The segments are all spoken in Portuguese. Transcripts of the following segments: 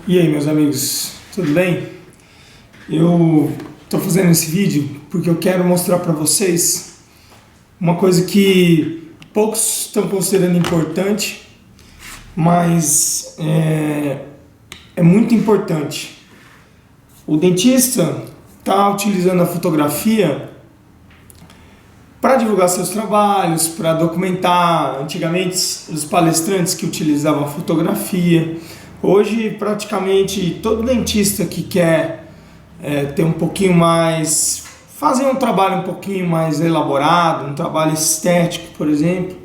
E aí, meus amigos, tudo bem? Eu estou fazendo esse vídeo porque eu quero mostrar para vocês uma coisa que poucos estão considerando importante, mas é muito importante. O dentista está utilizando a fotografia para divulgar seus trabalhos, para documentar. Antigamente, os palestrantes que utilizavam a fotografia. Hoje, praticamente todo dentista que quer ter um pouquinho mais, fazer um trabalho um pouquinho mais elaborado, um trabalho estético, por exemplo,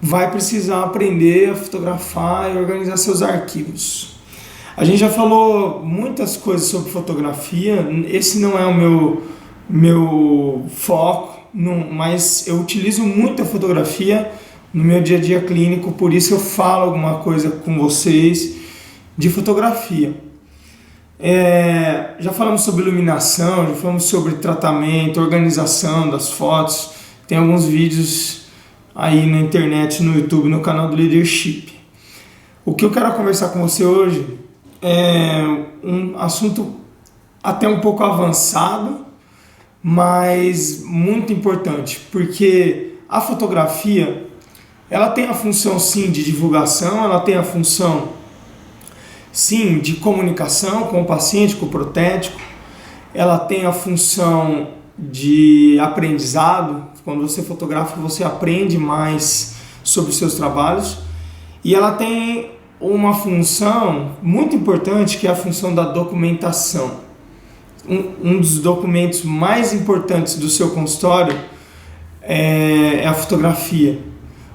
vai precisar aprender a fotografar e organizar seus arquivos. A gente já falou muitas coisas sobre fotografia, esse não é o meu foco, mas eu utilizo muito a fotografia no meu dia a dia clínico, por isso eu falo alguma coisa com vocês de fotografia. Já falamos sobre iluminação, já falamos sobre tratamento, organização das fotos. Tem alguns vídeos aí na internet, no YouTube, no canal do Leadership. O que eu quero conversar com você hoje é um assunto até um pouco avançado, mas muito importante, porque a fotografia ela tem a função sim de divulgação, ela tem a função sim de comunicação com o paciente, com o protético, ela tem a função de aprendizado. Quando você fotografa, você aprende mais sobre os seus trabalhos, e ela tem uma função muito importante, que é a função da documentação. Um dos documentos mais importantes do seu consultório é a fotografia.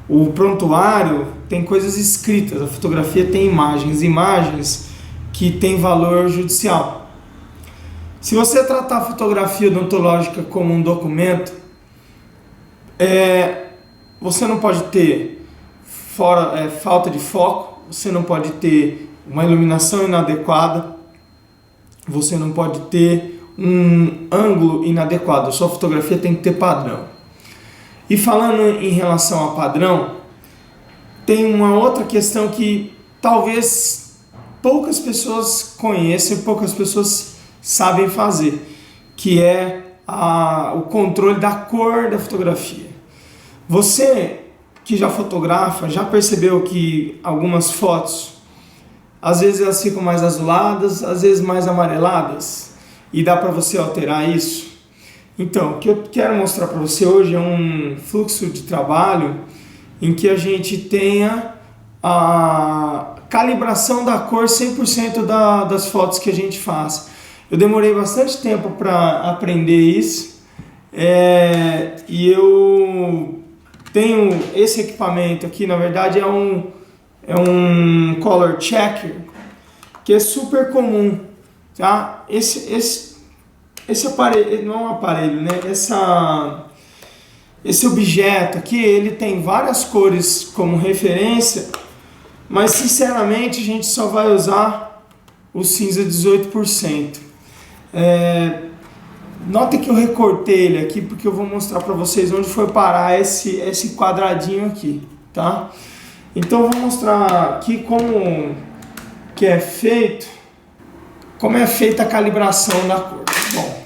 O prontuário tem coisas escritas, a fotografia tem imagens que têm valor judicial. Se você tratar a fotografia odontológica como um documento, você não pode ter falta de foco, você não pode ter uma iluminação inadequada, você não pode ter um ângulo inadequado, a sua fotografia tem que ter padrão. E falando em relação a padrão, tem uma outra questão que talvez poucas pessoas conheçam, poucas pessoas sabem fazer, que é o controle da cor da fotografia. Você que já fotografa, já percebeu que algumas fotos, às vezes elas ficam mais azuladas, às vezes mais amareladas, e dá para você alterar isso? Então, o que eu quero mostrar para você hoje é um fluxo de trabalho em que a gente tenha a calibração da cor 100% das fotos que a gente faz. Eu demorei bastante tempo para aprender isso, e eu tenho esse equipamento aqui. Na verdade é um color checker, que é super comum, tá? Esse aparelho, não é um aparelho, né? Esse objeto aqui, ele tem várias cores como referência, mas sinceramente a gente só vai usar o cinza 18%. Notem que eu recortei ele aqui porque eu vou mostrar para vocês onde foi parar esse quadradinho aqui, tá? Então eu vou mostrar aqui como é feita a calibração da cor. Bom,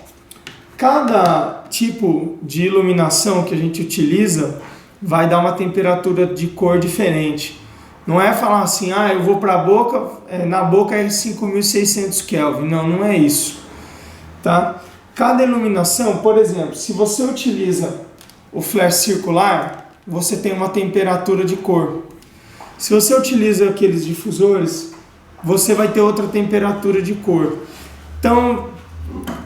cada tipo de iluminação que a gente utiliza vai dar uma temperatura de cor diferente. Não é falar assim, eu vou para a boca, na boca é 5.600 Kelvin. Não é isso, tá? Cada iluminação, por exemplo, se você utiliza o flash circular, você tem uma temperatura de cor. Se você utiliza aqueles difusores, você vai ter outra temperatura de cor. Então,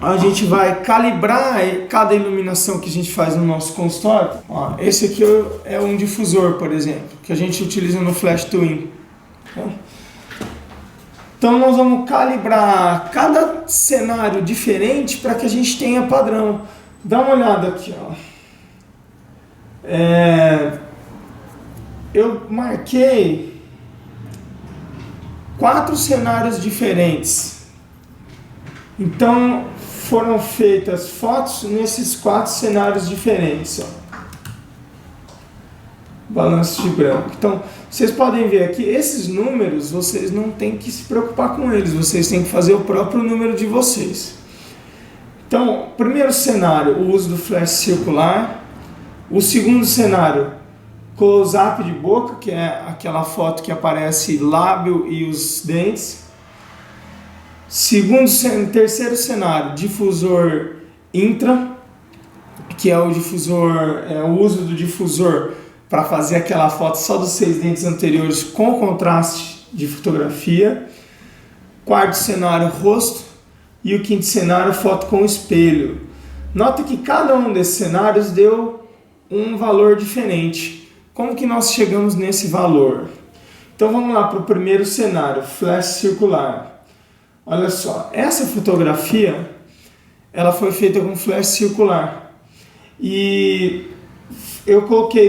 a gente vai calibrar cada iluminação que a gente faz no nosso consultório. Esse aqui é um difusor, por exemplo, que a gente utiliza no Flash Twin. Então nós vamos calibrar cada cenário diferente para que a gente tenha padrão. Dá uma olhada aqui, ó. Eu marquei 4 cenários diferentes. Então foram feitas fotos nesses 4 cenários diferentes, ó. balanço de branco. Então, vocês podem ver aqui, esses números, vocês não têm que se preocupar com eles, vocês têm que fazer o próprio número de vocês. Então, primeiro cenário, o uso do flash circular. O segundo cenário, close-up de boca, que é aquela foto que aparece lábio e os dentes. Terceiro cenário, difusor intra, que é o uso do difusor para fazer aquela foto só dos 6 dentes anteriores com contraste de fotografia. Quarto cenário, rosto. E o quinto cenário, foto com espelho. Nota que cada um desses cenários deu um valor diferente. Como que nós chegamos nesse valor? Então vamos lá para o primeiro cenário, flash circular. Olha só, essa fotografia ela foi feita com flash circular. E eu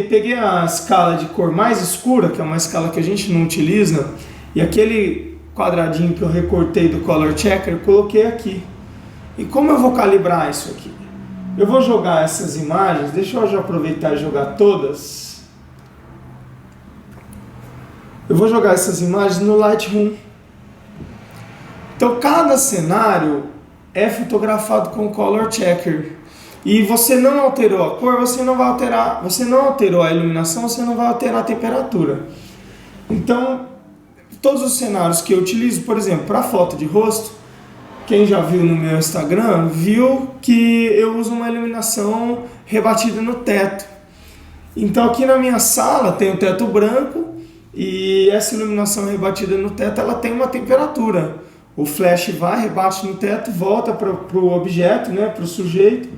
peguei a escala de cor mais escura, que é uma escala que a gente não utiliza, e aquele quadradinho que eu recortei do Color Checker, eu coloquei aqui. E como eu vou calibrar isso aqui? Eu vou jogar essas imagens, deixa eu já aproveitar e jogar todas. Eu vou jogar essas imagens no Lightroom. Então cada cenário é fotografado com o Color Checker. E você não alterou a cor, você não alterou a iluminação, você não vai alterar a temperatura. Então, todos os cenários que eu utilizo, por exemplo, para foto de rosto, quem já viu no meu Instagram, viu que eu uso uma iluminação rebatida no teto. Então aqui na minha sala tem o teto branco e essa iluminação rebatida no teto, ela tem uma temperatura. O flash vai, rebate no teto, volta para o objeto, né, para o sujeito,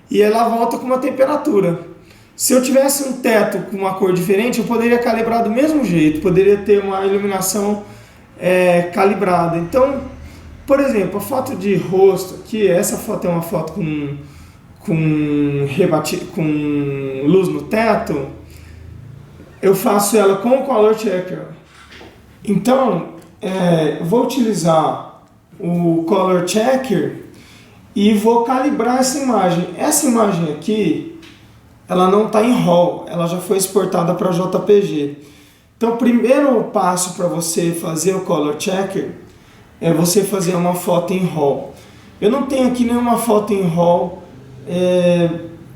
e ela volta com uma temperatura. Se eu tivesse um teto com uma cor diferente, eu poderia calibrar do mesmo jeito, poderia ter uma iluminação calibrada. Então, por exemplo, a foto de rosto aqui, essa foto é uma foto com luz no teto, eu faço ela com o Color Checker. Então, vou utilizar o Color Checker e vou calibrar essa imagem. Essa imagem aqui, ela não está em RAW, ela já foi exportada para JPG. Então, o primeiro passo para você fazer o Color Checker é você fazer uma foto em RAW. Eu não tenho aqui nenhuma foto em RAW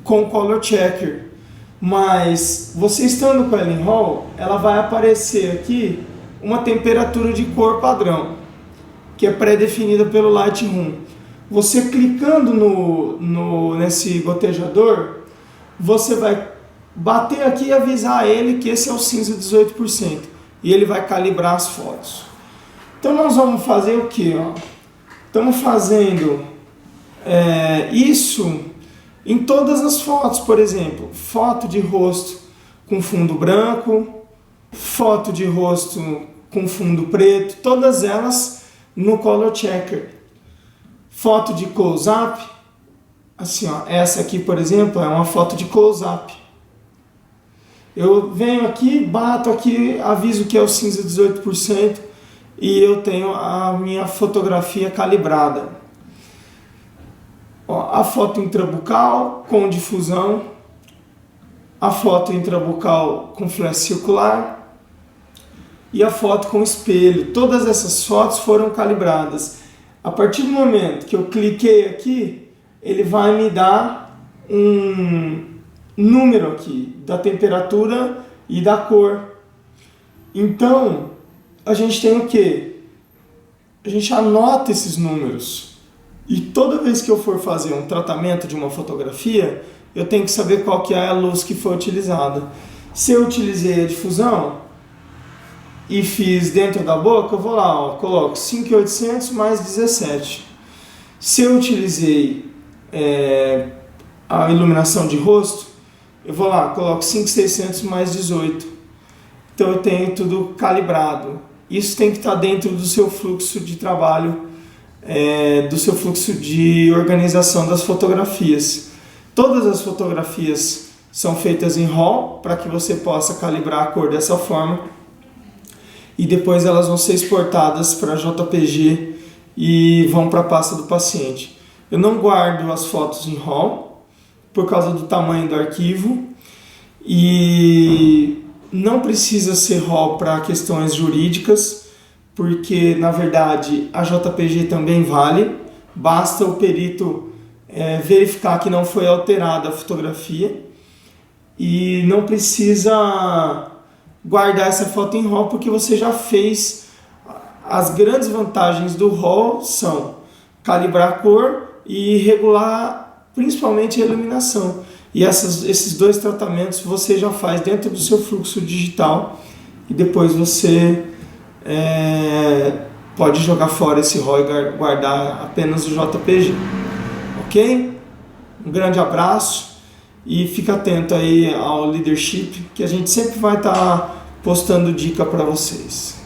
com Color Checker, mas você estando com ela em RAW, ela vai aparecer aqui uma temperatura de cor padrão, que é pré-definida pelo Lightroom. Você clicando nesse gotejador, você vai bater aqui e avisar ele que esse é o cinza 18%, e ele vai calibrar as fotos. Então nós vamos fazer o que? Estamos fazendo isso em todas as fotos. Por exemplo, foto de rosto com fundo branco, foto de rosto com fundo preto, todas elas no Color Checker. Foto de close-up, assim, essa aqui, por exemplo, é uma foto de close-up. Eu venho aqui, bato aqui, aviso que é o cinza 18% e eu tenho a minha fotografia calibrada. A foto intrabucal com difusão, a foto intrabucal com flash circular e a foto com espelho. Todas essas fotos foram calibradas. A partir do momento que eu cliquei aqui, ele vai me dar um número aqui da temperatura e da cor. Então, a gente tem o quê? A gente anota esses números. E toda vez que eu for fazer um tratamento de uma fotografia, eu tenho que saber qual que é a luz que foi utilizada. Se eu utilizei a difusão e fiz dentro da boca, eu vou lá, coloco 5.800 mais 17. Se eu utilizei a iluminação de rosto, eu vou lá, coloco 5.600 mais 18. Então eu tenho tudo calibrado. Isso tem que estar dentro do seu fluxo de trabalho, do seu fluxo de organização das fotografias. Todas as fotografias são feitas em RAW para que você possa calibrar a cor dessa forma. E depois elas vão ser exportadas para JPG e vão para a pasta do paciente. Eu não guardo as fotos em RAW por causa do tamanho do arquivo e não precisa ser RAW para questões jurídicas, porque na verdade a JPG também vale, basta o perito verificar que não foi alterada a fotografia e não precisa guardar essa foto em RAW porque você já fez. As grandes vantagens do RAW são calibrar a cor e regular principalmente a iluminação. E esses dois tratamentos você já faz dentro do seu fluxo digital e depois você pode jogar fora esse RAW e guardar apenas o JPG. Ok? Um grande abraço e fica atento aí ao Leadership, que a gente sempre vai estar postando dica para vocês.